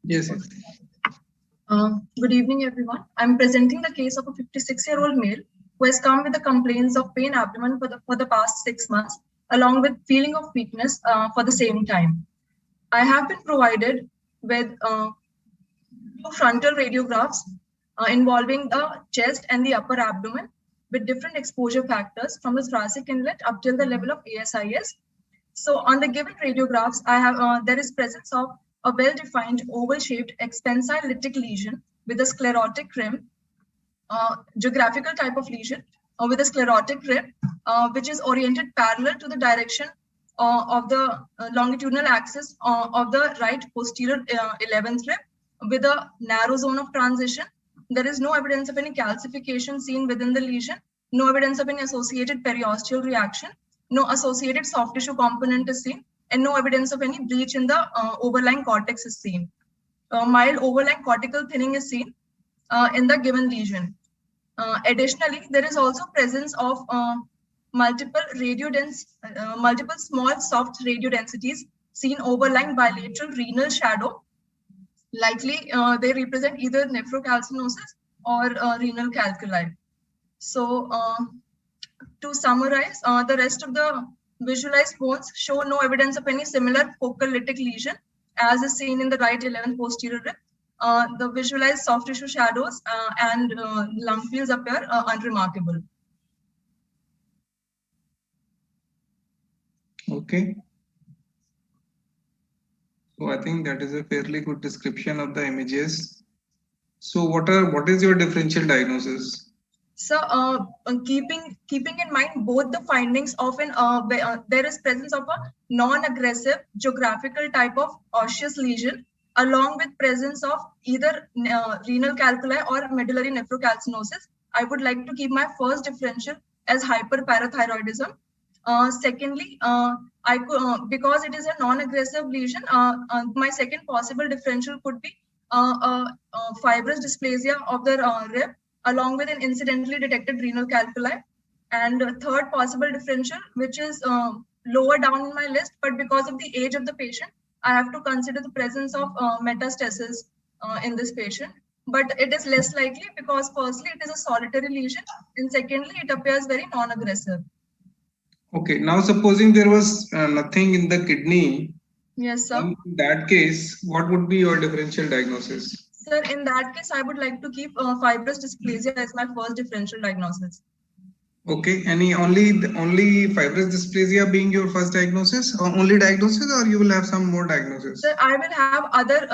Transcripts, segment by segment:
Yes. Good evening, everyone. I'm presenting the case of a 56-year-old male who has come with the complaints of pain abdomen for the past 6 months, along with feeling of weakness for the same time. I have been provided with 2 frontal radiographs involving the chest and the upper abdomen with different exposure factors from the thoracic inlet up till the level of ASIS. So on the given radiographs, I have there is presence of a well-defined oval-shaped extensile lytic lesion with a sclerotic rim, geographical type of lesion with a sclerotic rim, which is oriented parallel to the direction of the longitudinal axis of the right posterior 11th rib with a narrow zone of transition. There is no evidence of any calcification seen within the lesion, no evidence of any associated periosteal reaction, no associated soft tissue component is seen, and no evidence of any breach in the overlying cortex is seen. Mild overlying cortical thinning is seen in the given lesion. Additionally, there is also presence of multiple small soft radiodensities seen overlying bilateral renal shadow. Likely, they represent either nephrocalcinosis or renal calculi. So, to summarize, the rest of the visualized bones show no evidence of any similar focal lytic lesion as is seen in the right 11th posterior rib. The visualized soft tissue shadows and lung fields appear unremarkable. Okay. So I think that is a fairly good description of the images. So what is your differential diagnosis? So keeping in mind both the findings of an there is presence of a non-aggressive geographical type of osseous lesion along with presence of either renal calculi or medullary nephrocalcinosis. I would like to keep my first differential as hyperparathyroidism. Secondly, I could, because it is a non-aggressive lesion, my second possible differential could be fibrous dysplasia of the rib along with an incidentally detected renal calculi. And third possible differential, which is lower down in my list, but because of the age of the patient, I have to consider the presence of metastasis in this patient. But it is less likely because firstly, it is a solitary lesion, and secondly, it appears very non-aggressive. Okay, now supposing there was nothing in the kidney. Yes, sir. In that case, what would be your differential diagnosis? Sir, in that case, I would like to keep fibrous dysplasia as my first differential diagnosis. Okay, only fibrous dysplasia being your first diagnosis, or only diagnosis, or you will have some more diagnosis? Sir, I will have other,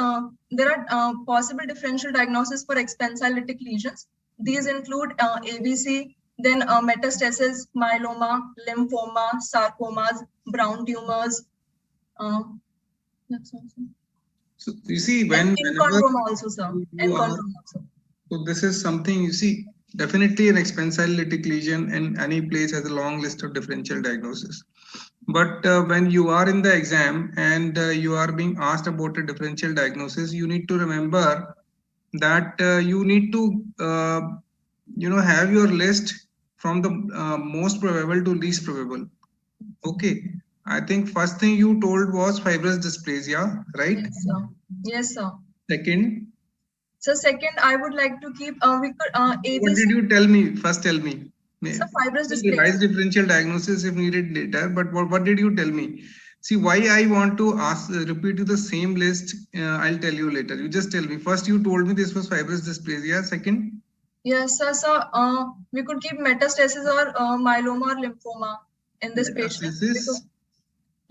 there are possible differential diagnosis for extensile lytic lesions. These include ABC, then metastasis, myeloma, lymphoma, sarcomas, brown tumors. That's also. So you see, when enchondroma also, sir. Enchondroma also. So this is something you see. Definitely an extensile lytic lesion in any place has a long list of differential diagnosis. But when you are in the exam and you are being asked about a differential diagnosis, you need to remember that you need to have your list from the most probable to least probable. Okay, I think first thing you told was fibrous dysplasia, right? Yes, sir. Yes, sir. Second. So second, I would like to keep ABC. What did you tell me? First tell me. So fibrous dysplasia. Revise differential diagnosis if needed later, but what did you tell me? See, why I want to repeat you the same list, I'll tell you later. You just tell me. First, you told me this was fibrous dysplasia. Second? Yes, sir. So we could keep metastasis or myeloma or lymphoma in this patient.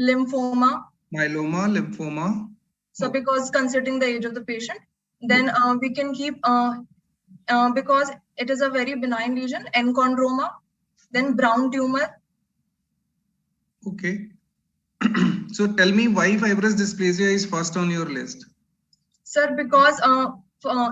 Lymphoma. Myeloma, lymphoma. So because considering the age of the patient, then we can keep, because it is a very benign lesion, enchondroma, then brown tumor. Okay. So tell me why fibrous dysplasia is first on your list. Sir, because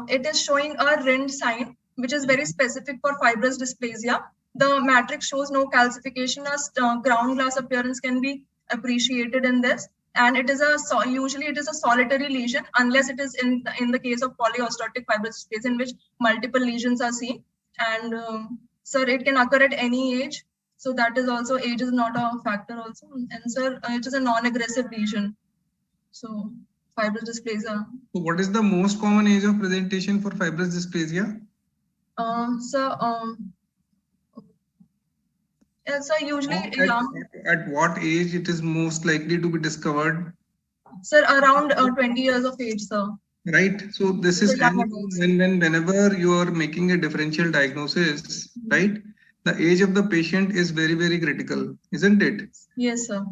it is showing a Rind sign, which is very specific for fibrous dysplasia. The matrix shows no calcification as ground glass appearance can be appreciated in this. And it is usually it is a solitary lesion unless it is in the case of polyostotic fibrous dysplasia in which multiple lesions are seen. And sir, it can occur at any age. So that is also, age is not a factor also. And sir, it is a non-aggressive lesion. So fibrous dysplasia. So what is the most common age of presentation for fibrous dysplasia? So usually At what age it is most likely to be discovered? Sir, around 20 years of age, sir. Right. So this is whenever you are making a differential diagnosis, right? The age of the patient is very, very critical, isn't it? Yes, sir.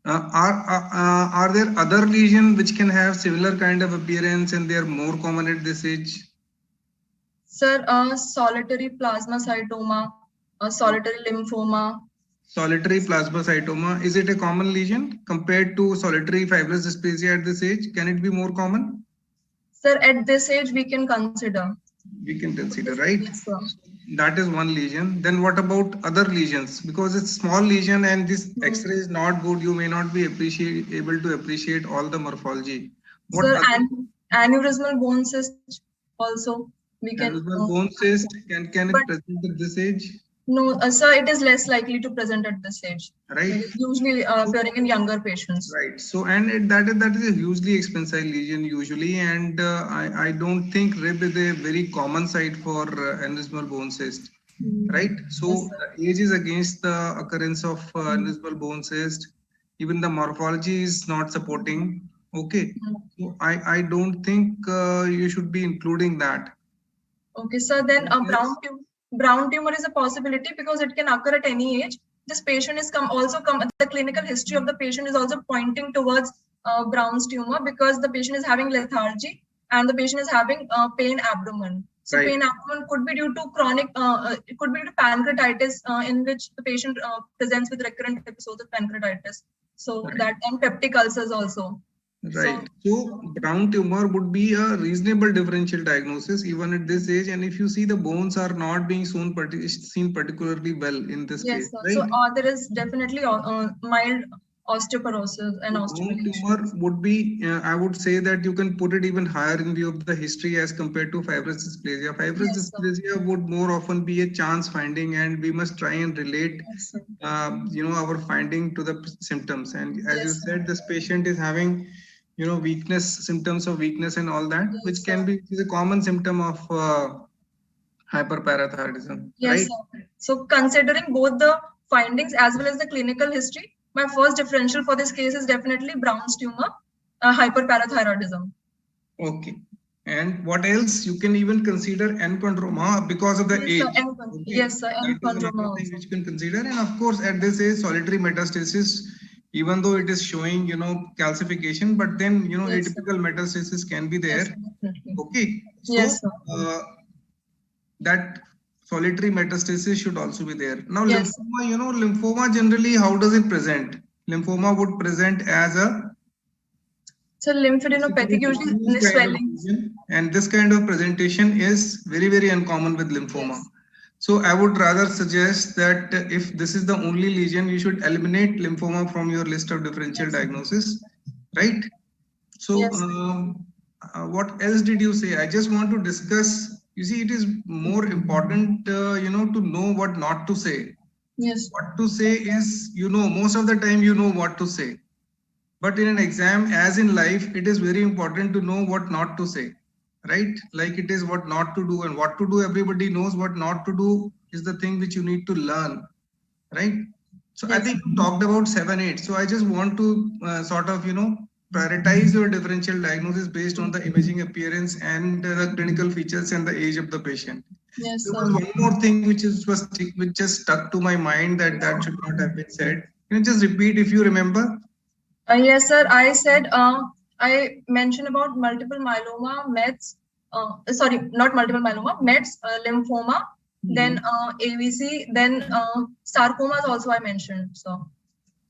Are there other lesions which can have similar kind of appearance and they are more common at this age? Sir, solitary plasmacytoma, solitary lymphoma. Solitary plasmacytoma, is it a common lesion compared to solitary fibrous dysplasia at this age? Can it be more common? Sir, at this age, we can consider. We can consider, right? Yes, sir. That is one lesion. Then what about other lesions? Because it's small lesion and this X-ray is not good, you may not be able to appreciate all the morphology. What sir, aneurysmal bone cyst also. We can. Aneurysmal bone cyst, can it present at this age? No, sir, it is less likely to present at this age. Right. It is usually appearing in younger patients. Right. So, and that is a hugely expensive lesion usually, and I don't think rib is a very common site for aneurysmal bone cyst. Right. So, yes, the age is against the occurrence of aneurysmal bone cyst. Even the morphology is not supporting. Okay. So, I don't think you should be including that. Okay, sir. Then brown tumor is a possibility because it can occur at any age. This patient is the clinical history of the patient is also pointing towards Brown's tumor because the patient is having lethargy and the patient is having pain abdomen. So right. Pain abdomen could be due to chronic, it could be due to pancreatitis in which the patient presents with recurrent episodes of pancreatitis. So right. That and peptic ulcers also. Right. So Brown tumor would be a reasonable differential diagnosis even at this age. And if you see the bones are not being seen particularly well in this case. Sir. Right? So there is definitely mild osteoporosis and osteomalacia. Tumor would be, I would say that you can put it even higher in view of the history as compared to fibrous dysplasia. Fibrous dysplasia would more often be a chance finding, and we must try and relate, our finding to the symptoms. And as you said, this patient is having weakness, symptoms of weakness and all that, which can be a common symptom of hyperparathyroidism. Yes, right? Sir. So considering both the findings as well as the clinical history, my first differential for this case is definitely Brown's tumor, hyperparathyroidism. Okay. And what else? You can even consider enchondroma because of the age. Yes, sir. Enchondroma which you can consider. And of course, at this age, solitary metastasis, even though it is showing, calcification, but then, atypical metastasis can be there. Yes, okay. So, yes, sir. That solitary metastasis should also be there. Now, yes. Lymphoma, lymphoma generally, how does it present? Lymphoma would present as a lymphadenopathic, usually swelling. And this kind of presentation is very, very uncommon with lymphoma. Yes. So I would rather suggest that if this is the only lesion, you should eliminate lymphoma from your list of differential diagnosis, right? So yes. What else did you say? I just want to discuss, you see, it is more important, to know what not to say. Yes. What to say is, most of the time you know what to say. But in an exam, as in life, it is very important to know what not to say. Right? Like it is what not to do, and what to do, everybody knows. What not to do is the thing which you need to learn. Right? So yes. I think you talked about 7, 8. So I just want to prioritize your differential diagnosis based on the imaging appearance and the clinical features and the age of the patient. Yes. There was one more thing which just stuck to my mind that should not have been said. Can you just repeat if you remember? Yes, sir. I said I mentioned about multiple myeloma, METs, not multiple myeloma, METs, lymphoma, then ABC, then sarcomas also I mentioned. So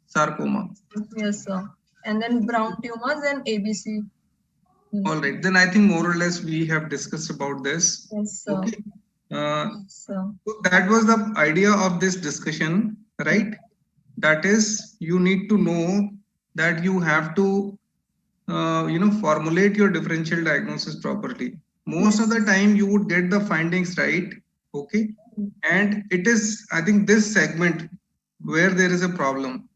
sarcoma. Yes, sir. And then Brown tumors and ABC. All right. Then I think more or less we have discussed about this. Yes, sir. Okay. Yes, sir. So that was the idea of this discussion, right? That is, you need to know that you have to formulate your differential diagnosis properly. Most of the time you would get the findings right. Okay. And it is, I think, this segment where there is a problem.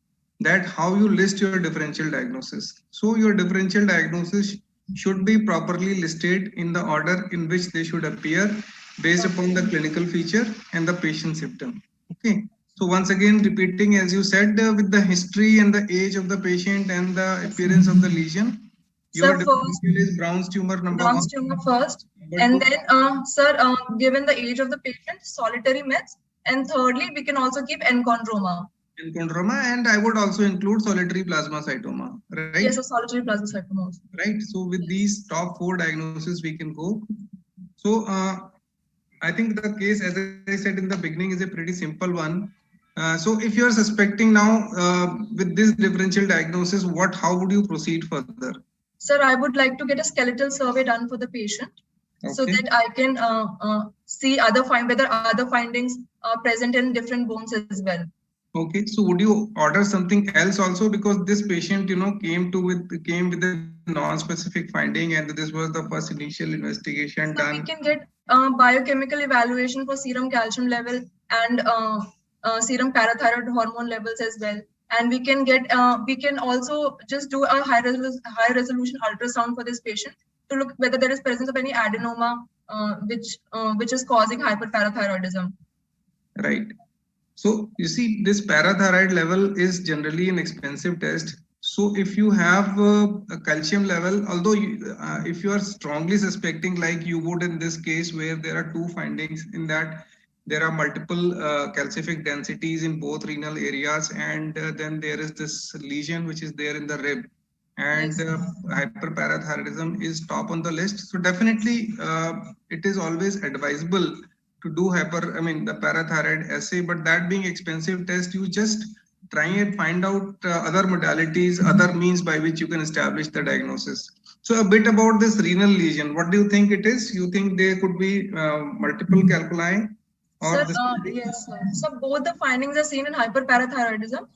that how you list your differential diagnosis. So your differential diagnosis should be properly listed in the order in which they should appear based upon the clinical feature and the patient symptom. Okay. So once again, repeating as you said, with the history and the age of the patient and the appearance of the lesion, your differential is Brown's tumor number Brown's 1. tumor first, and then, sir, given the age of the patient, solitary mets, and thirdly, we can also keep enchondroma. Enchondroma, and I would also include solitary plasmacytoma, right? Yes, a solitary plasmacytoma also. Right. So with these top 4 diagnoses, we can go. So I think the case, as I said in the beginning, is a pretty simple one. So if you are suspecting now with this differential diagnosis, how would you proceed further? Sir, I would like to get a skeletal survey done for the patient, so that I can see whether other findings are present in different bones as well. Okay, so would you order something else also, because this patient, came with a non-specific finding, and this was the first initial investigation done. We can get biochemical evaluation for serum calcium level and serum parathyroid hormone levels as well. And we can also just do a high resolution ultrasound for this patient to look whether there is presence of any adenoma, which is causing hyperparathyroidism. Right. So you see, this parathyroid level is generally an expensive test. So if you have a calcium level, although if you are strongly suspecting, like you would in this case, where there are 2 findings in that there are multiple calcific densities in both renal areas, and then there is this lesion which is there in the rib, and hyperparathyroidism is top on the list. So definitely it is always advisable to do the parathyroid assay, but that being expensive test, you just try and find out other modalities, other means by which you can establish the diagnosis. So a bit about this renal lesion, what do you think it is? You think there could be multiple calculi? Sir, yes, sir. So both the findings are seen in hyperparathyroidism.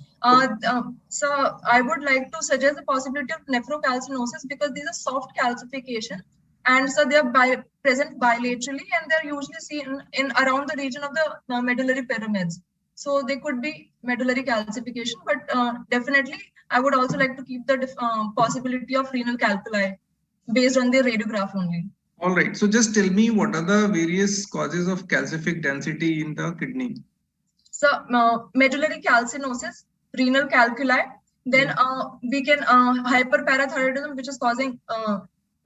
So I would like to suggest the possibility of nephrocalcinosis, because these are soft calcification, and so they are present bilaterally, and they're usually seen in around the region of the medullary pyramids. So they could be medullary calcification, but definitely I would also like to keep the possibility of renal calculi based on the radiograph only. All right. So just tell me, what are the various causes of calcific density in the kidney? So medullary calcinosis, renal calculi, then we can hyperparathyroidism, which is causing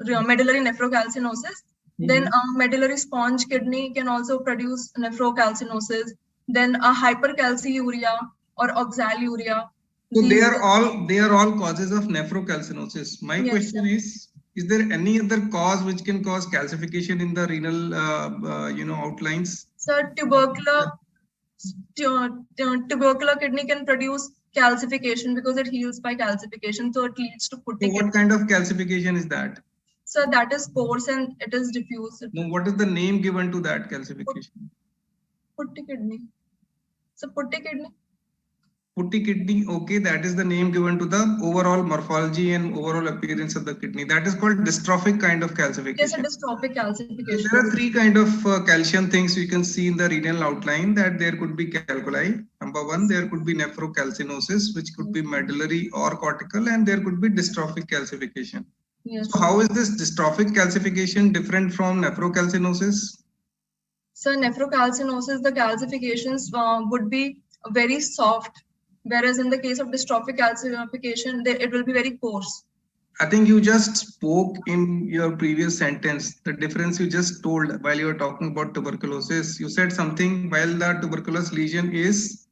medullary nephrocalcinosis. Then medullary sponge kidney can also produce nephrocalcinosis. Then hypercalciuria or oxaluria. So they are all causes of nephrocalcinosis. My question is there any other cause which can cause calcification in the renal outlines? Sir, tubercular kidney can produce calcification because it heals by calcification, so it leads to putty. So what kind of calcification is that? So that is coarse and it is diffuse. No, what is the name given to that calcification? Putty kidney. So putty kidney. Putty kidney, okay, that is the name given to the overall morphology and overall appearance of the kidney. That is called dystrophic kind of calcification. Yes, a dystrophic calcification. There are 3 kind of calcium things you can see in the renal outline, that there could be calculi. Number 1, there could be nephrocalcinosis, which could be medullary or cortical, and there could be dystrophic calcification. Yes. So how is this dystrophic calcification different from nephrocalcinosis? So nephrocalcinosis, the calcifications would be very soft, whereas in the case of dystrophic calcification, it will be very coarse. I think you just spoke in your previous sentence, the difference you just told while you were talking about tuberculosis. You said something while the tuberculous lesion is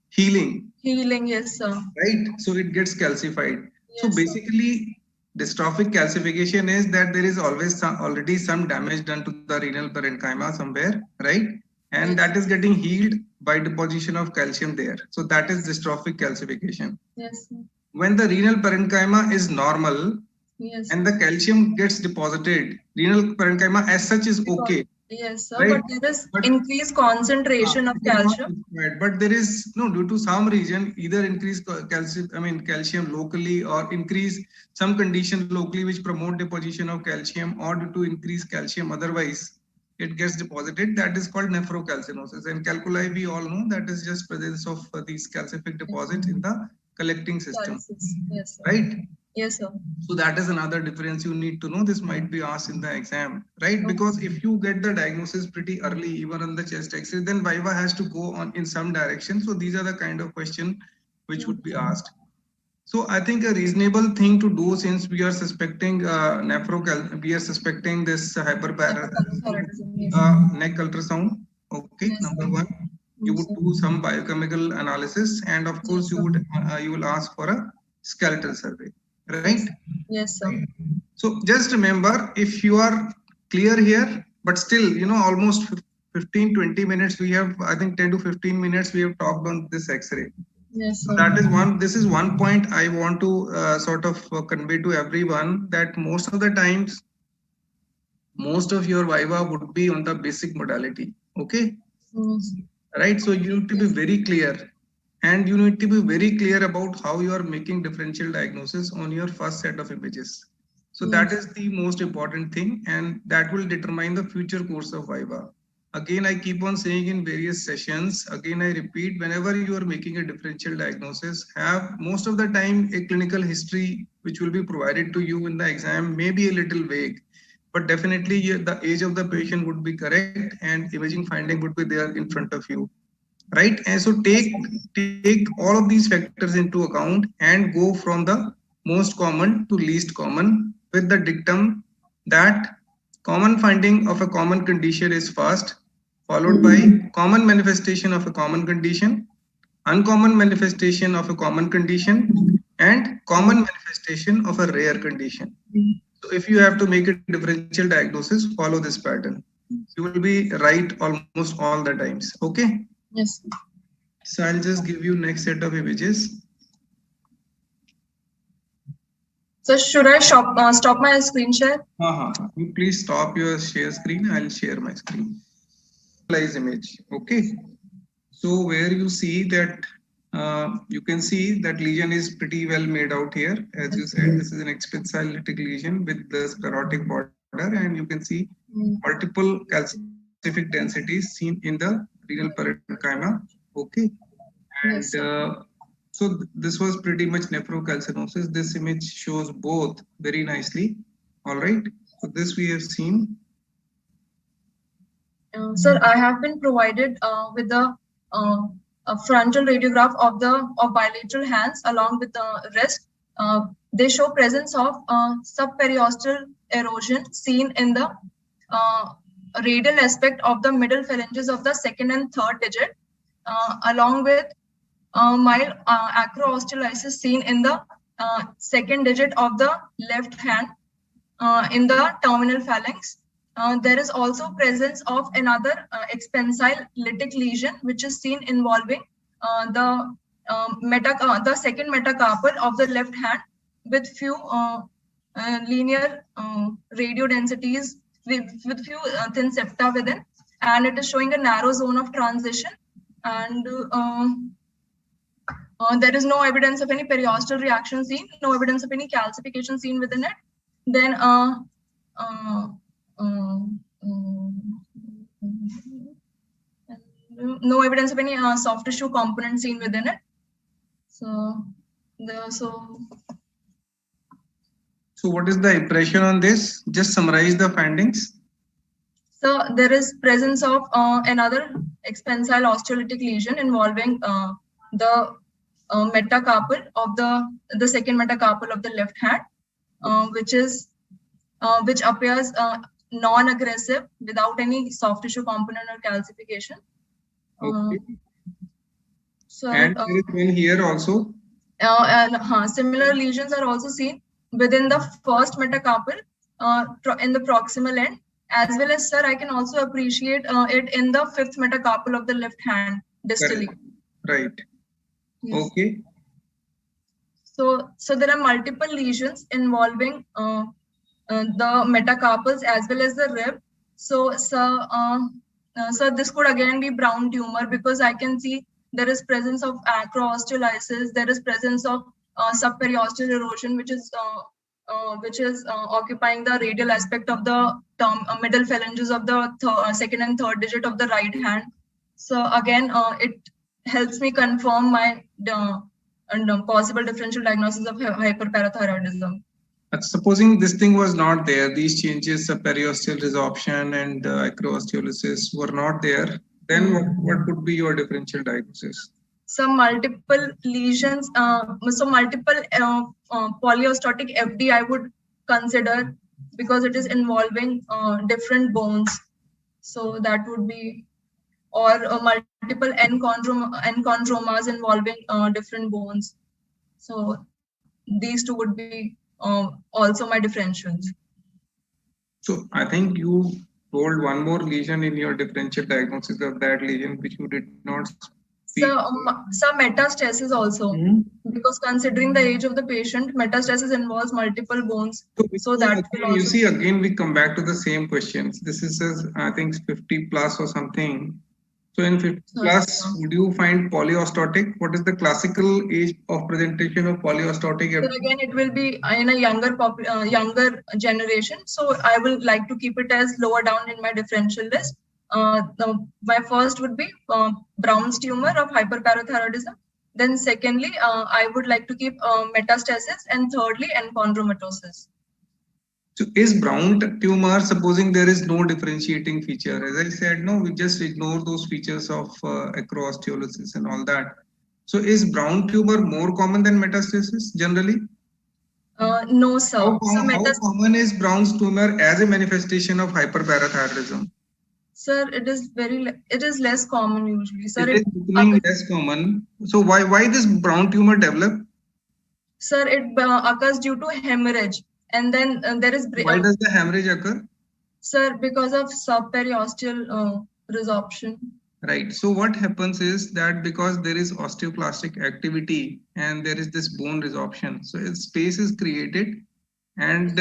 healing. Healing, yes, sir. Right, so it gets calcified. Yes, so basically, dystrophic calcification is that there is always already some damage done to the renal parenchyma somewhere, right? And that is getting healed by deposition of calcium there. So that is dystrophic calcification. Yes. When the renal parenchyma is normal, and the calcium gets deposited, renal parenchyma as such is okay. Yes, sir, right? But there is increased concentration of calcium. Right, but there is due to some reason, either increase calcium locally, or increase some condition locally which promote deposition of calcium, or due to increase calcium otherwise, it gets deposited. That is called nephrocalcinosis. And calculi, we all know, that is just presence of these calcific deposits in the collecting system, Yes, sir. right? Yes, sir. So that is another difference you need to know. This might be asked in the exam, right? Okay. Because if you get the diagnosis pretty early, even on the chest X-ray, then Viva has to go on in some direction. So these are the kind of question which would be asked. So I think a reasonable thing to do, since we are suspecting we are suspecting this hyperparathyroidism, neck ultrasound. Okay, Yes, number sir. one, you Yes, would sir. do some biochemical analysis, and of course Yes, you will ask for a skeletal survey, right? Yes, sir. So just remember, if you are clear here, but still, almost 15-20 minutes we have, I think 10 to 15 minutes we have talked on this X-ray. Yes, So sir. that is one. This is one point I want to sort of convey to everyone, that most of the times, most of your Viva would be on the basic modality. Okay, Yes. right? So you need to be very clear, and you need to be very clear about how you are making differential diagnosis on your first set of images. So that is the most important thing, and that will determine the future course of Viva. Again, I keep on saying in various sessions, again, I repeat, whenever you are making a differential diagnosis, have most of the time a clinical history which will be provided to you in the exam, may be a little vague, but definitely the age of the patient would be correct and imaging finding would be there in front of you, right? And so take all of these factors into account and go from the most common to least common, with the dictum that common finding of a common condition is first, followed by common manifestation of a common condition, uncommon manifestation of a common condition, and common manifestation of a rare condition. So if you have to make a differential diagnosis, follow this pattern. You will be right almost all the times. Okay. Yes. So I'll just give you next set of images. So should I stop my screen share? You please stop your share screen. I'll share my screen. Visualize image. Okay. So where you see that you can see that lesion is pretty well made out here. As you said, this is an expansile lytic lesion with the sclerotic border, and you can see multiple calcific densities seen in the renal parenchyma. Okay. And so this was pretty much nephrocalcinosis. This image shows both very nicely. All right. So this we have seen. Sir, I have been provided with the a frontal radiograph of bilateral hands along with the wrist. They show presence of subperiosteal erosion seen in the radial aspect of the middle phalanges of the second and third digit, along with mild acroosteolysis seen in the second digit of the left hand in the terminal phalanx. There is also presence of another expansile lytic lesion, which is seen involving the second metacarpal of the left hand, with few linear radiodensities, with few thin septa within, and it is showing a narrow zone of transition. And there is no evidence of any periosteal reaction seen, no evidence of any calcification seen within it. Then no evidence of any soft tissue component seen within it. So what is the impression on this? Just summarize the findings. So there is presence of another expansile osteolytic lesion involving the metacarpal of the second metacarpal of the left hand, which appears non-aggressive without any soft tissue component or calcification. Okay. And there is one here also. Similar lesions are also seen within the first metacarpal in the proximal end, as well as, sir, I can also appreciate it in the fifth metacarpal of the left hand distally. Right. Yes. Okay. So there are multiple lesions involving the metacarpals as well as the rib. So this could again be brown tumor, because I can see there is presence of acroosteolysis, there is presence of subperiosteal erosion, which is occupying the radial aspect of the middle phalanges of the second and third digit of the right hand. So again, it helps me confirm my possible differential diagnosis of hyperparathyroidism. Supposing this thing was not there, these changes, periosteal resorption and acroosteolysis were not there, then what would be your differential diagnosis? Some multiple lesions, so multiple polyostotic FD I would consider, because it is involving different bones. So that would be, or multiple enchondromas involving different bones. So these two would be also my differentials. So I think you told one more lesion in your differential diagnosis of that lesion, which you did not speak. Some metastasis also, because considering the age of the patient, metastasis involves multiple bones. So that will also, you see, again we come back to the same questions. This is I think 50 plus or something. So in 50 plus, would you find polyostotic? What is the classical age of presentation of polyostotic? So again, it will be in a younger generation. So I will like to keep it as lower down in my differential list. My first would be Brown's tumor of hyperparathyroidism. Then secondly, I would like to keep metastasis, and thirdly, enchondromatosis. So is Brown tumor, supposing there is no differentiating feature, as I said, no, we just ignore those features of acroosteolysis and all that. So is Brown tumor more common than metastasis generally? No, sir. How common is Brown's tumor as a manifestation of hyperparathyroidism? Sir, it is less common usually. Sir, it is becoming less common. So why this Brown tumor develop? Sir, it occurs due to hemorrhage. And then there is... Why does the hemorrhage occur? Sir, because of subperiosteal resorption. Right. So what happens is that because there is osteoclastic activity and there is this bone resorption, so space is created, and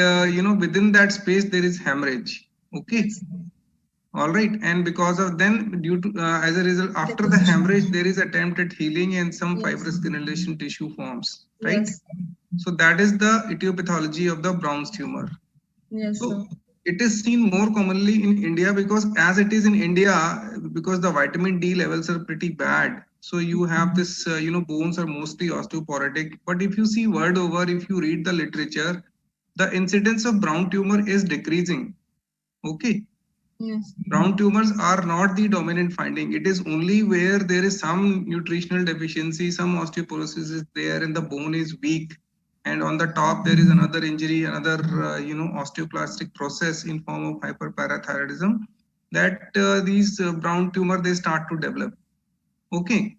within that space there is hemorrhage. Okay. All right. And because of then, due to as a result, after the hemorrhage, there is attempt at healing and some fibrous granulation tissue forms. Right. Yes. So that is the etiology of the Brown's tumor. Yes. So it is seen more commonly in India because as it is in India, because the vitamin D levels are pretty bad. So you have this, bones are mostly osteoporotic. But if you see world over, if you read the literature, the incidence of Brown tumor is decreasing. Okay. Yes. Brown tumors are not the dominant finding. It is only where there is some nutritional deficiency, some osteoporosis is there and the bone is weak. And on the top, there is another injury, another, osteoclastic process in form of hyperparathyroidism that these Brown tumor, they start to develop. Okay.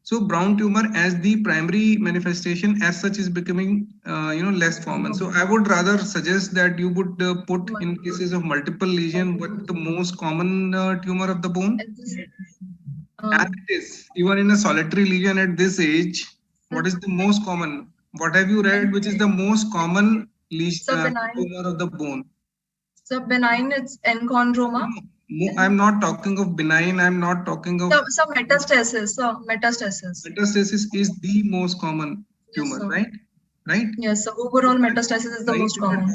So Brown tumor as the primary manifestation as such is becoming, less common. So I would rather suggest that you would put in cases of multiple lesion, what the most common tumor of the bone? As it is, even in a solitary lesion at this age, what is the most common? What have you read, which is the most common lesion tumor of the bone? So benign, it's enchondroma. I'm not talking of benign. I'm not talking of... So metastasis. Metastasis. Metastasis is the most common tumor, right? Right? Yes. So overall metastasis is the most common.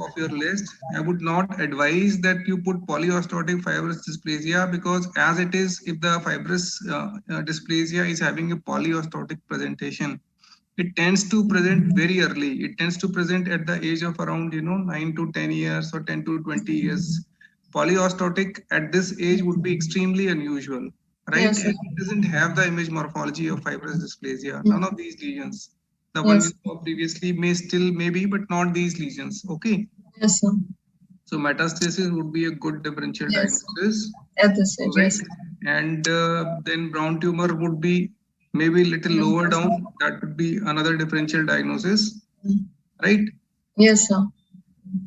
Of your list, I would not advise that you put polyostotic fibrous dysplasia because as it is, if the fibrous dysplasia is having a polyostotic presentation, it tends to present very early. It tends to present at the age of around, 9 to 10 years or 10 to 20 years. Polyostotic at this age would be extremely unusual, right? Yes, it doesn't have the image morphology of fibrous dysplasia. None of these lesions. The one you saw previously maybe, but not these lesions. Okay. Yes, sir. So metastasis would be a good differential diagnosis. At this age, yes. And then Brown tumor would be maybe a little lower down. That would be another differential diagnosis, right? Yes, sir.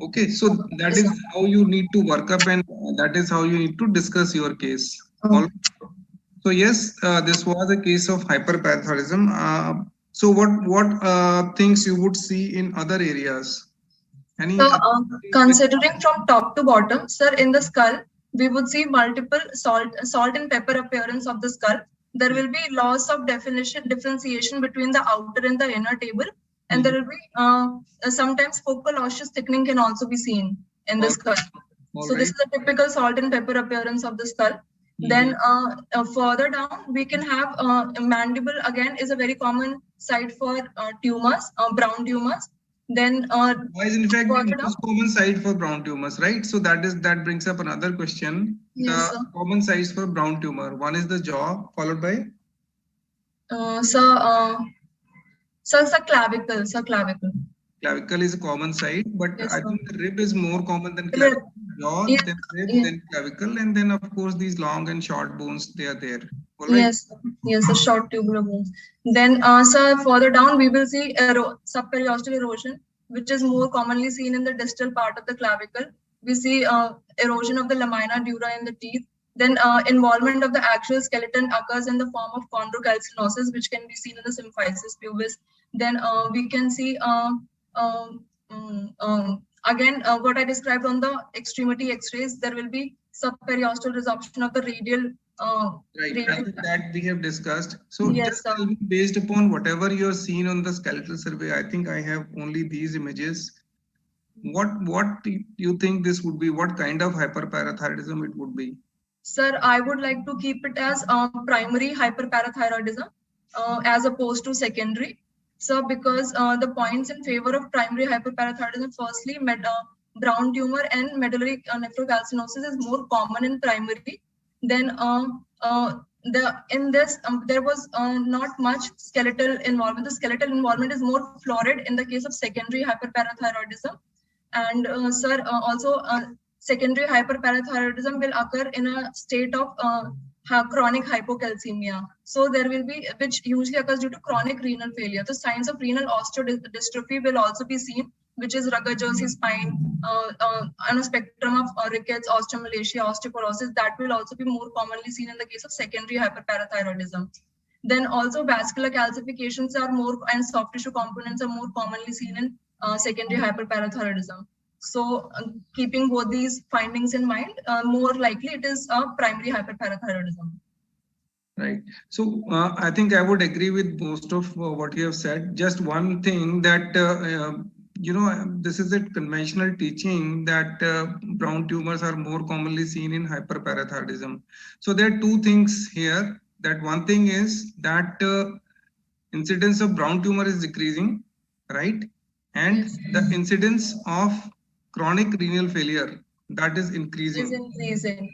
Okay, so that is how you need to work up and that is how you need to discuss your case. So yes, this was a case of hyperparathyroidism. So what things you would see in other areas? Considering from top to bottom, sir, in the skull, we would see multiple salt and pepper appearance of the skull. There will be loss of differentiation between the outer and the inner table. And there will be sometimes focal osseous thickening can also be seen in the skull. So this is a typical salt and pepper appearance of the skull. Then further down, we can have mandible again is a very common site for tumors, brown tumors. Then is in fact the further down, most common site for brown tumors, right? So that brings up another question. Yes, The sir. common sites for brown tumor. One is the jaw, followed by Sir, clavicle, clavicle. clavicle is a common site, but Yes, I sir. think the rib is more common than Rib. clavicle. Jaw, Yes, then rib, yes. then clavicle, and then of course these long and short bones, they are there. All right. Yes, sir. Yes, the short tubular bones. Then, sir, further down, we will see subperiosteal erosion, which is more commonly seen in the distal part of the clavicle. We see erosion of the lamina dura in the teeth. Then involvement of the actual skeleton occurs in the form of chondrocalcinosis, which can be seen in the symphysis pubis. Then we can see again what I described on the extremity X-rays. There will be subperiosteal resorption of the radial. Right, I think that we have discussed. So Yes, just tell me, based upon whatever you have seen on the skeletal survey, I think I have only these images. What do you think this would be? What kind of hyperparathyroidism it would be? Sir, I would like to keep it as primary hyperparathyroidism as opposed to secondary. So because the points in favor of primary hyperparathyroidism, firstly, brown tumor and medullary nephrocalcinosis is more common in primary. Then there was not much skeletal involvement. The skeletal involvement is more florid in the case of secondary hyperparathyroidism. And sir, also secondary hyperparathyroidism will occur in a state of chronic hypocalcemia. So there will be, which usually occurs due to chronic renal failure. The signs of renal osteodystrophy will also be seen, which is Rugger-Jersey spine, on a spectrum of rickets, osteomalacia, osteoporosis. That will also be more commonly seen in the case of secondary hyperparathyroidism. Then also vascular calcifications are more, and soft tissue components are more commonly seen in secondary hyperparathyroidism. So keeping both these findings in mind, more likely it is a primary hyperparathyroidism. Right. So I think I would agree with most of what you have said. Just one thing that, this is a conventional teaching that brown tumors are more commonly seen in hyperparathyroidism. So there are two things here. That one thing is that incidence of brown tumor is decreasing, right? And Yes. the incidence of chronic renal failure, that is increasing.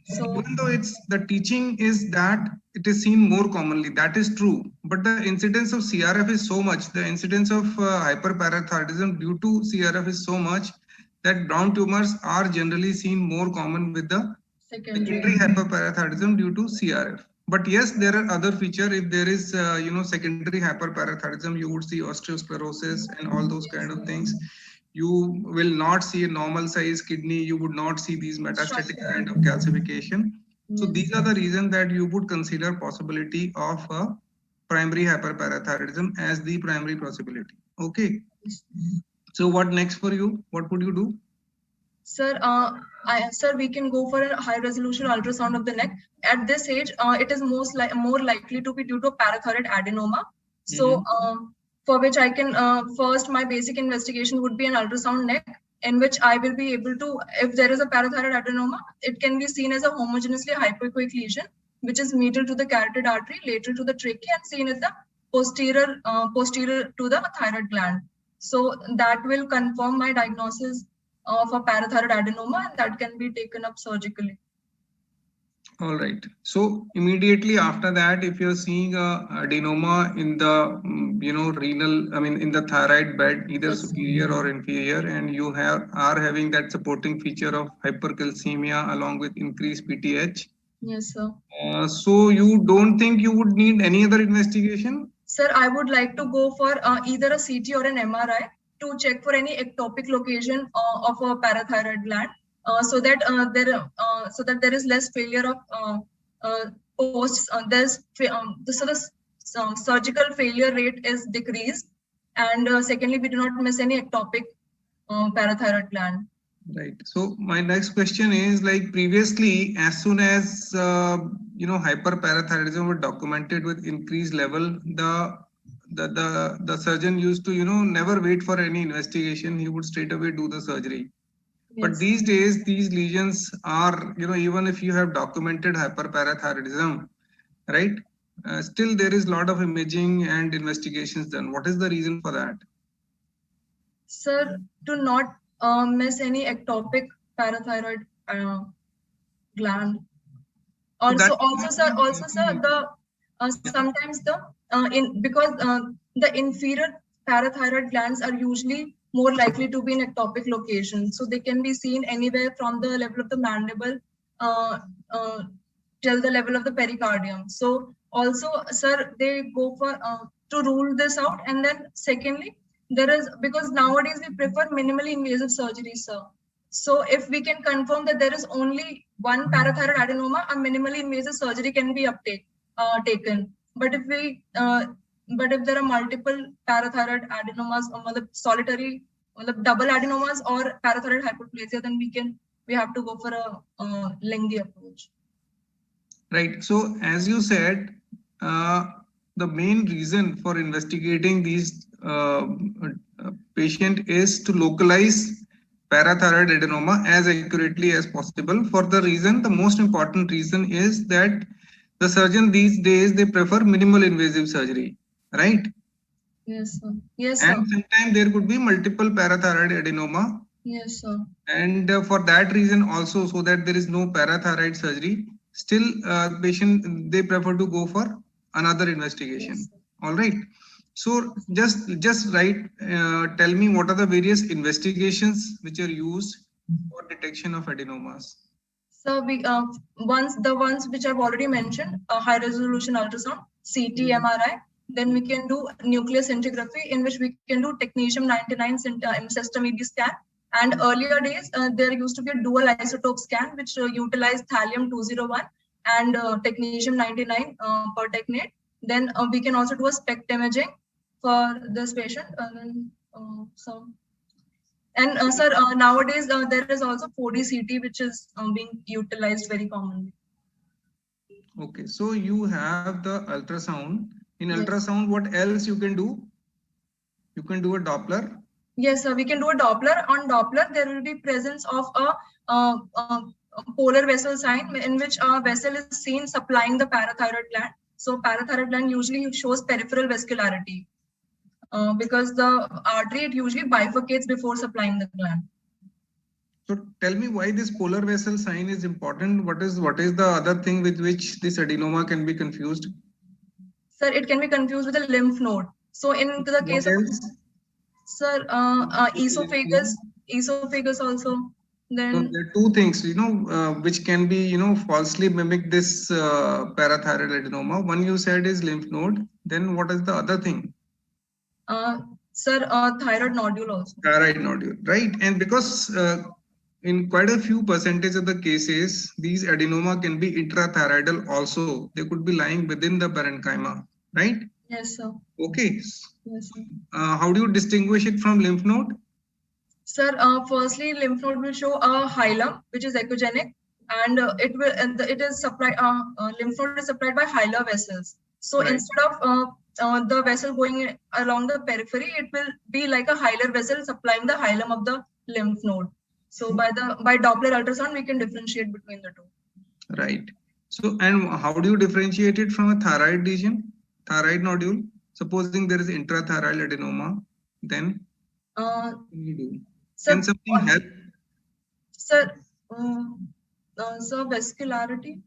So even though the teaching is that it is seen more commonly, that is true, but the incidence of CRF is so much, the incidence of hyperparathyroidism due to CRF is so much that brown tumors are generally seen more common with the secondary hyperparathyroidism due to CRF. But yes, there are other features. If there is secondary hyperparathyroidism, you would see osteosclerosis and all those kind of things. You will not see a normal size kidney. You would not see these metastatic kind of calcification. So these are the reasons that you would consider possibility of a primary hyperparathyroidism as the primary possibility. Okay. So what next for you? What would you do? Sir, sir, we can go for a high resolution ultrasound of the neck. At this age, it is more likely to be due to parathyroid adenoma. So for which I can, first my basic investigation would be an ultrasound neck, in which I will be able to, if there is a parathyroid adenoma, it can be seen as a homogeneously hypoechoic lesion, which is medial to the carotid artery, lateral to the trachea, and seen at the posterior to the thyroid gland. So that will confirm my diagnosis of a parathyroid adenoma, and that can be taken up surgically. All right. So immediately after that, if you're seeing a adenoma in the in the thyroid bed, either superior or inferior, and you are having that supporting feature of hypercalcemia along with increased PTH. Yes, sir. So you don't think you would need any other investigation? Sir, I would like to go for either a CT or an MRI to check for any ectopic location of a parathyroid gland, so that there is less failure of posts. The surgical failure rate is decreased, and secondly, we do not miss any ectopic parathyroid gland. Right. So my next question is, like previously, as soon as hyperparathyroidism was documented with increased level, the surgeon used to never wait for any investigation. He would straight away do the surgery. But Yes. these days, these lesions are, even if you have documented hyperparathyroidism, right? Still, there is a lot of imaging and investigations done. What is the reason for that? Sir, to not miss any ectopic parathyroid gland. Also, sir, the sometimes the because the inferior parathyroid glands are usually more likely to be in ectopic location, so they can be seen anywhere from the level of the mandible uh, uh, till the level of the pericardium. So also, sir, they go for to rule this out, and then secondly, there is because nowadays we prefer minimally invasive surgery, sir. So if we can confirm that there is only one parathyroid adenoma, a minimally invasive surgery can be taken. But if there are multiple parathyroid adenomas, or solitary, double adenomas or parathyroid hyperplasia, then we have to go for a lengthy approach. Right. So as you said, the main reason for investigating these patient is to localize parathyroid adenoma as accurately as possible. For the reason, the most important reason is that the surgeon these days, they prefer minimal invasive surgery, right? Yes, sir. Yes, sir. And sometimes there could be multiple parathyroid adenoma. Yes, sir. And for that reason also, so that there is no parathyroid surgery, still patient, they prefer to go for another investigation. Yes, all right. So just right, tell me what are the various investigations which are used for detection of adenomas. So we the ones which I've already mentioned, high resolution ultrasound, CT, MRI. Then we can do nuclear scintigraphy, in which we can do technetium-99 system EB scan. And earlier days, there used to be a dual isotope scan, which utilized thallium-201 and technetium-99 per technate. Then we can also do a SPECT imaging for this patient. And sir, nowadays there is also 4D CT, which is being utilized very commonly. Okay, so you have the ultrasound. In Yes. ultrasound, what else you can do? You can do a Doppler. Yes, sir. We can do a Doppler. On Doppler, there will be presence of a polar vessel sign, in which a vessel is seen supplying the parathyroid gland. So parathyroid gland usually shows peripheral vascularity because the artery, it usually bifurcates before supplying the gland. So tell me why this polar vessel sign is important. What is the other thing with which this adenoma can be confused? Sir, it can be confused with a lymph node. So in the case of, sir, esophagus also. Then so there are two things, which can be, falsely mimic this parathyroid adenoma. One you said is lymph node. Then what is the other thing? Sir, thyroid nodule also. Thyroid nodule, right? And because in quite a few percentage of the cases, these adenoma can be intrathyroidal also. They could be lying within the parenchyma, right? Yes, sir. Okay. Yes, sir. How do you distinguish it from lymph node? Sir, firstly, lymph node will show a hilum, which is echogenic, and it is supplied. Lymph node is supplied by hilar vessels. So right. Instead of the vessel going along the periphery, it will be like a hilar vessel supplying the hilum of the lymph node. So by Doppler ultrasound, we can differentiate between the two. Right. So, and how do you differentiate it from a thyroid lesion, thyroid nodule? Supposing there is intrathyroid adenoma, then what do you do? Can something help? Sir, vascularity.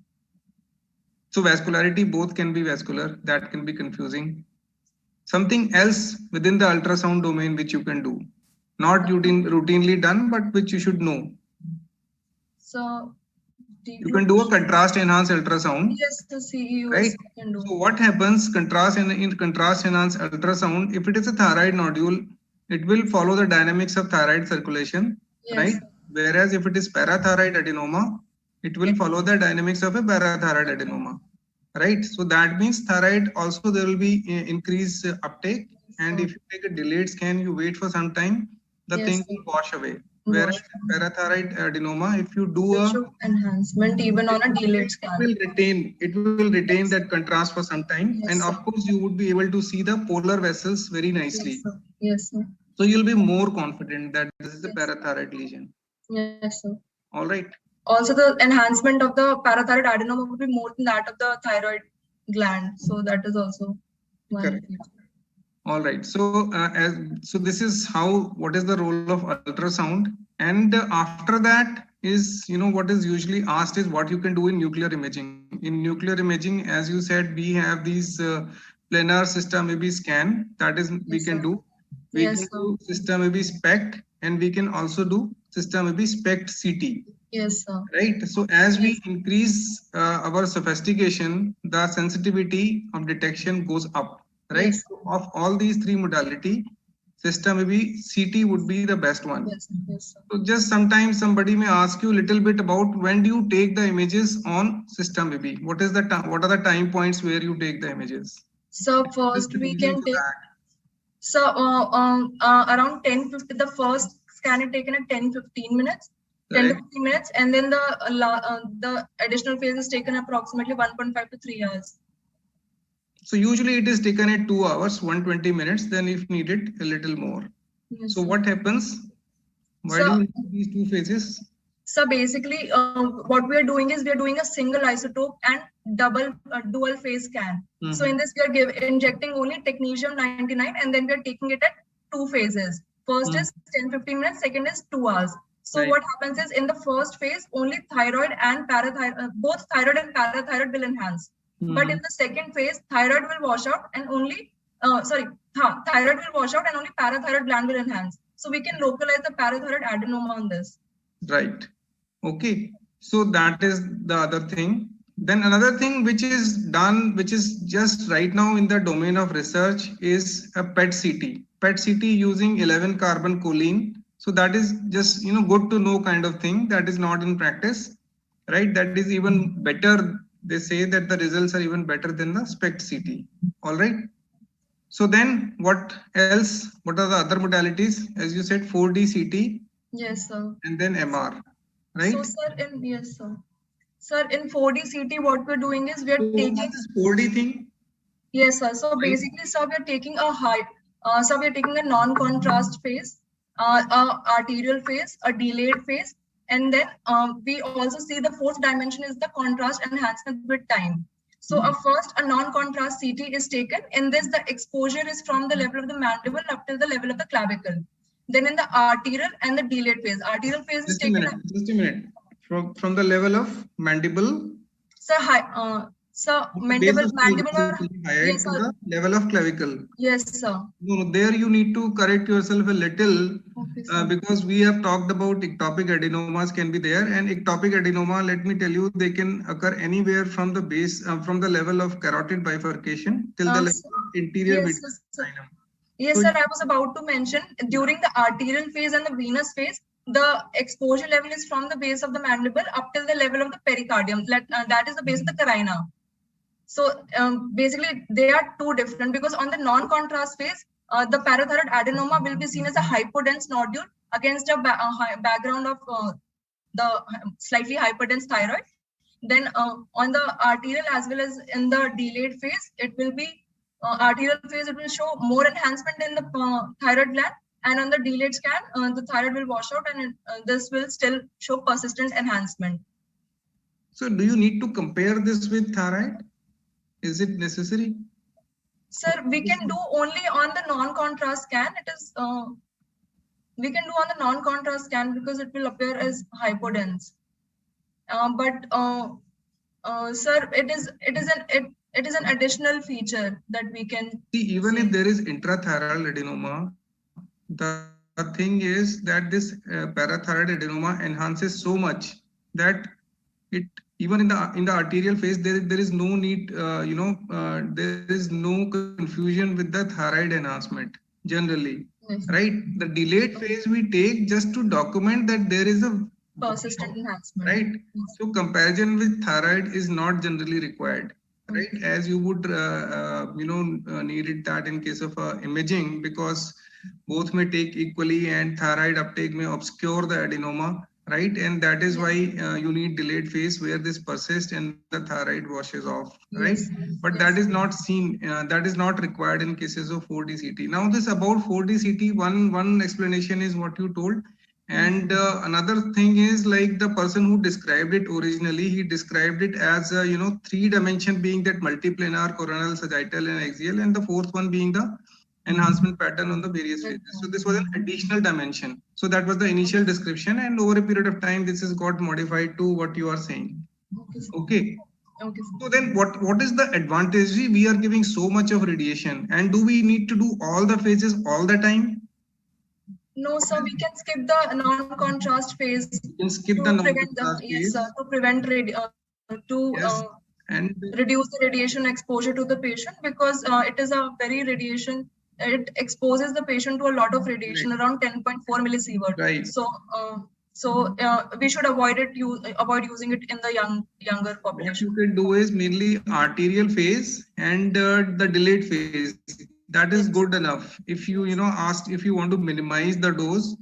So vascularity, both can be vascular. That can be confusing. Something else within the ultrasound domain which you can do, not routinely done, but which you should know. So you can do a contrast enhanced ultrasound. Yes, the CEUs right? Can do. So what happens? In contrast enhanced ultrasound, if it is a thyroid nodule, it will follow the dynamics of thyroid circulation, yes. Right? Whereas if it is parathyroid adenoma, it will follow the dynamics of a parathyroid adenoma, right? So that means thyroid also there will be increased uptake, and if you take a delayed scan, you wait for some time, the thing will wash away. Whereas parathyroid adenoma, if you do a enhancement even on a delayed scan, it will retain that contrast for some time, and of course you would be able to see the polar vessels very nicely. Yes, sir. So you'll be more confident that this is a parathyroid lesion. Yes, sir. All right. Also, the enhancement of the parathyroid adenoma would be more than that of the thyroid gland. So that is also one Correct. feature. All right. So so this is how, what is the role of ultrasound, and after that is, what is usually asked is what you can do in nuclear imaging. In nuclear imaging, as you said, we have these planar system scan, that is we Yes, can sir. do. We Yes, can sir. do system SPECT, and we can also do system SPECT CT. Yes, sir. Right. So as we increase our sophistication, the sensitivity of detection goes up. Right. Yes. So of all these three modality, system CT would be the best one. Yes, yes, sir. So just sometimes somebody may ask you a little bit about when do you take the images on system What is the what are the time points where you take the images? So first we can take. So around 10:50, the first scan is taken at 10-15 minutes. 10 to 15 minutes, and then the additional phase is taken approximately 1.5 to 3 hours. So usually it is taken at 2 hours, 120 minutes, then if needed, a little more. Yes, so what happens? Why do you need these two phases? So basically, what we are doing is we are doing a single isotope and dual phase scan. Mm-hmm. So in this, we are injecting only technetium-99, and then we are taking it at 2 phases. First is 10-15 minutes, second is 2 hours. So what happens is, in the first phase, only thyroid and parathyroid, both thyroid and parathyroid will enhance. But in the second phase, thyroid will wash out and only, thyroid will wash out and only parathyroid gland will enhance. So we can localize the parathyroid adenoma on this. Right. Okay. So that is the other thing. Then another thing which is done, which is just right now in the domain of research, is a PET CT. PET CT using 11-carbon choline. So that is just, good to know kind of thing. That is not in practice, right? That is even better. They say that the results are even better than the SPECT CT. All right. So then what else? What are the other modalities? As you said, 4D CT. Yes, sir. And then MR, right? So, sir, yes, sir. Sir, in 4D CT, what we're doing is we are taking this 4D thing. Yes, sir. So basically, sir, we are taking a non-contrast phase, a arterial phase, a delayed phase, and then we also see the fourth dimension is the contrast enhancement with time. So a non-contrast CT is taken. In this, the exposure is from the level of the mandible up till the level of the clavicle. Then in the arterial and the delayed phase, arterial phase is taken. Just a minute. From the level of mandible. So mandible or yes, to the level of clavicle. Yes, sir. No, there you need to correct yourself a little, because we have talked about ectopic adenomas can be there, and ectopic adenoma, let me tell you, they can occur anywhere from the base, from the level of carotid bifurcation till the level of interior mediastinum. Yes, sir. I was about to mention, during the arterial phase and the venous phase, the exposure level is from the base of the mandible up till the level of the pericardium. That is the base of the carina. So basically, they are two different, because on the non-contrast phase, the parathyroid adenoma will be seen as a hypodense nodule against a background of the slightly hyperdense thyroid. Then on the arterial as well as in the delayed phase, it will be arterial phase, it will show more enhancement in the thyroid gland, and on the delayed scan, the thyroid will wash out, and this will still show persistent enhancement. So do you need to compare this with thyroid? Is it necessary? Sir, we can do only on the non-contrast scan. It is we can do on the non-contrast scan because it will appear as hypodense. Sir, it is an additional feature that we can see. Even if there is intrathyroid adenoma, the thing is that this parathyroid adenoma enhances so much that it, even in the arterial phase, there is no need, there is no confusion with the thyroid enhancement generally, right? The delayed phase we take just to document that there is a persistent enhancement, right? So comparison with thyroid is not generally required, right? As you would, need it that in case of imaging, because both may take equally and thyroid uptake may obscure the adenoma. Right, and that is why you need delayed phase where this persists and the thyroid washes off, right? But that is not seen, that is not required in cases of 4D CT. Now this about 4D CT, one explanation is what you told, And another thing is, like, the person who described it originally, he described it as a, 3-dimension being that multiplanar, coronal, sagittal, and axial, and the fourth one being the enhancement pattern on the various phases. So this was an additional dimension. So that was the initial description, and over a period of time, this has got modified to what you are saying. Okay. Okay. So then what is the advantage? We are giving so much of radiation, and do we need to do all the phases all the time? No, sir, we can skip the non-contrast phase. You can skip the non-contrast phase. Yes, sir, to prevent and reduce the radiation exposure to the patient, because it is a very radiation. It exposes the patient to a lot of radiation, around 10.4 millisievert. Right. So we should avoid using it in the younger population. What you can do is mainly arterial phase and the delayed phase. That is good enough. If you asked if you want to minimize the dose,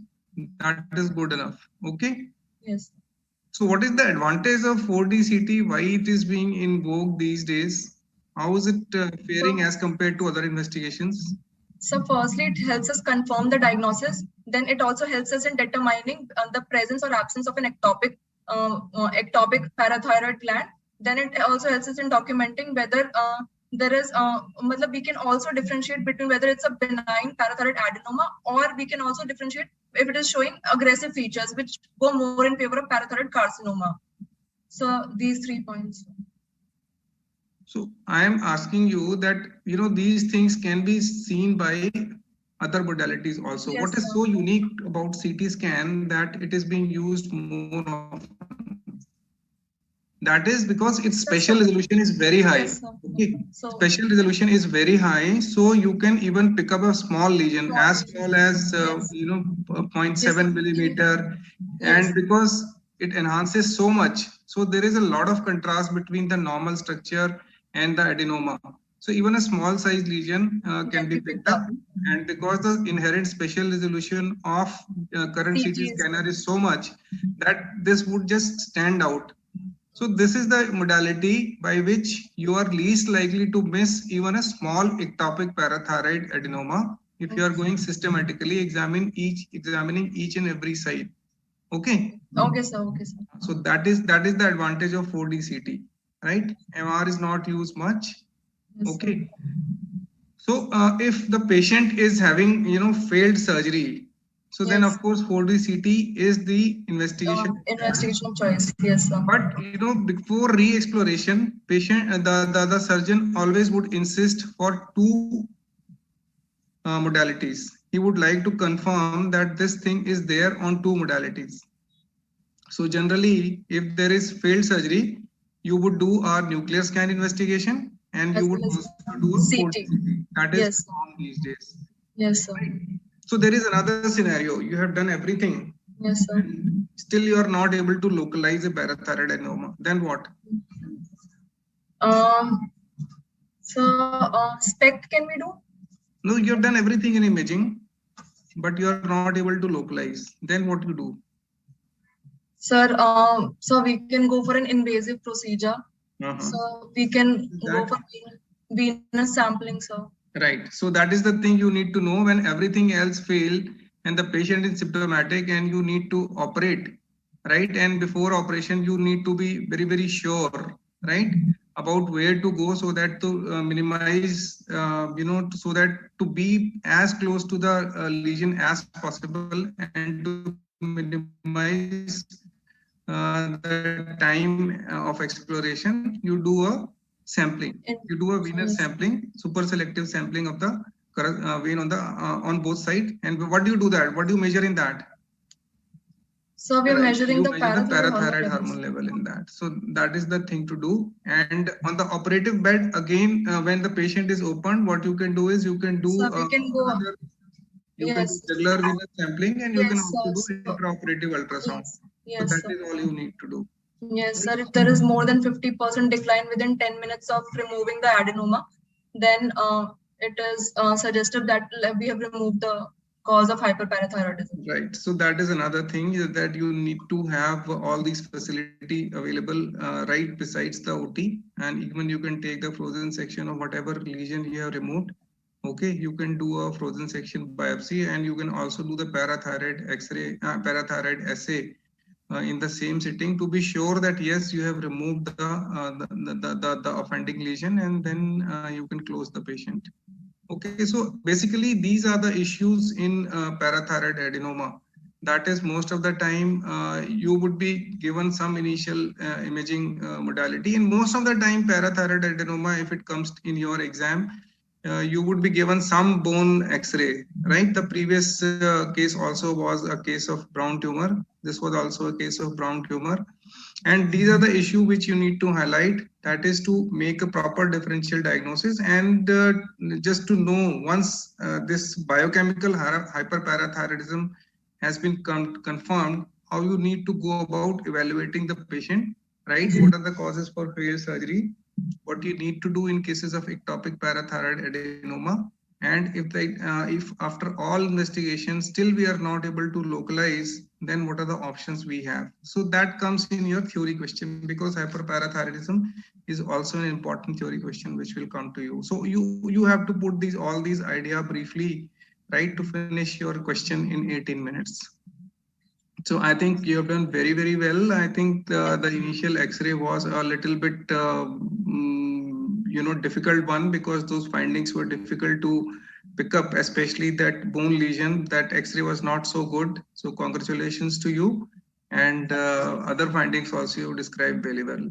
that is good enough. Okay. Yes. So what is the advantage of 4D CT? Why it is being in vogue these days? How is it faring as compared to other investigations? So firstly, it helps us confirm the diagnosis. Then it also helps us in determining the presence or absence of an ectopic parathyroid gland. Then it also helps us in documenting whether there is, we can also differentiate between whether it's a benign parathyroid adenoma, or we can also differentiate if it is showing aggressive features, which go more in favor of parathyroid carcinoma. So these 3 points. So I am asking you that, these things can be seen by other modalities also. Yes, what is so unique about CT scan that it is being used more often? That is because its spatial resolution is very high. Yes, okay. Spatial resolution is very high, so you can even pick up a small lesion as small as 0.7 millimeter, and because it enhances so much, so there is a lot of contrast between the normal structure and the adenoma. So even a small size lesion can be picked up, and because the inherent spatial resolution of current CT scanner is so much that this would just stand out. So this is the modality by which you are least likely to miss even a small ectopic parathyroid adenoma if you are going systematically examining each and every site. Okay. Okay, sir. Okay, sir. So that is the advantage of 4D CT, right? MR is not used much. Yes, okay. So if the patient is having failed surgery, so then of course 4D CT is the investigation of choice. Yes, sir. But before re-exploration, patient the surgeon always would insist for 2 modalities. He would like to confirm that this thing is there on 2 modalities. So generally, if there is failed surgery, you would do a nuclear scan investigation, and you would also do a 4D CT. That is common these days. Yes, sir. So there is another scenario. You have done everything. Yes, sir. Still, you are not able to localize a parathyroid adenoma. Then what? So SPECT can we do? No, you have done everything in imaging, but you are not able to localize. Then what you do? Sir, so we can go for an invasive procedure. So we can go for venous sampling, sir. Right. So that is the thing you need to know when everything else failed and the patient is symptomatic and you need to operate, right? And before operation, you need to be very, very sure, right, about where to go so that to minimize, so that to be as close to the lesion as possible and to minimize the time of exploration. You do a sampling. You do a venous sampling, super selective sampling of the vein on both sides. And what do you do that? What do you measure in that? So we are measuring the parathyroid hormone level in that. So that is the thing to do. And on the operative bed, again, when the patient is opened, what you can do is you can do regular venous sampling, and you can also do intraoperative ultrasound. Yes, so that is all you need to do. Yes, sir. If there is more than 50% decline within 10 minutes of removing the adenoma, then it is suggested that we have removed the cause of hyperparathyroidism. Right. So that is another thing, is that you need to have all these facility available right besides the OT, and even you can take the frozen section of whatever lesion you have removed. Okay, you can do a frozen section biopsy, and you can also do the parathyroid X-ray, parathyroid assay in the same sitting to be sure that yes, you have removed the offending lesion, and then you can close the patient. Okay, so basically these are the issues in parathyroid adenoma. That is, most of the time you would be given some initial imaging modality, and most of the time parathyroid adenoma, if it comes in your exam, you would be given some bone X-ray, right? The previous case also was a case of brown tumor. This was also a case of brown tumor. And these are the issue which you need to highlight, that is to make a proper differential diagnosis, and just to know once this biochemical hyperparathyroidism has been confirmed, how you need to go about evaluating the patient, right? What are the causes for failed surgery, what you need to do in cases of ectopic parathyroid adenoma, and if after all investigations still we are not able to localize, then what are the options we have. So that comes in your theory question, because hyperparathyroidism is also an important theory question which will come to you. So you have to put these all these idea briefly, right, to finish your question in 18 minutes. So I think you have done very well. I think the initial X-ray was a little bit difficult one, because those findings were difficult to pick up, especially that bone lesion. That X-ray was not so good. So congratulations to you, and other findings also you described very well.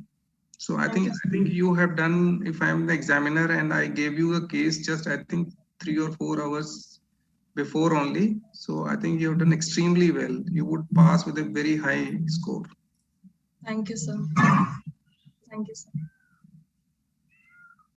So I think you have done. If I am the examiner and I gave you a case just I think 3 or 4 hours before only. So I think you have done extremely well. You would pass with a very high score. Thank you, sir. Thank you, sir.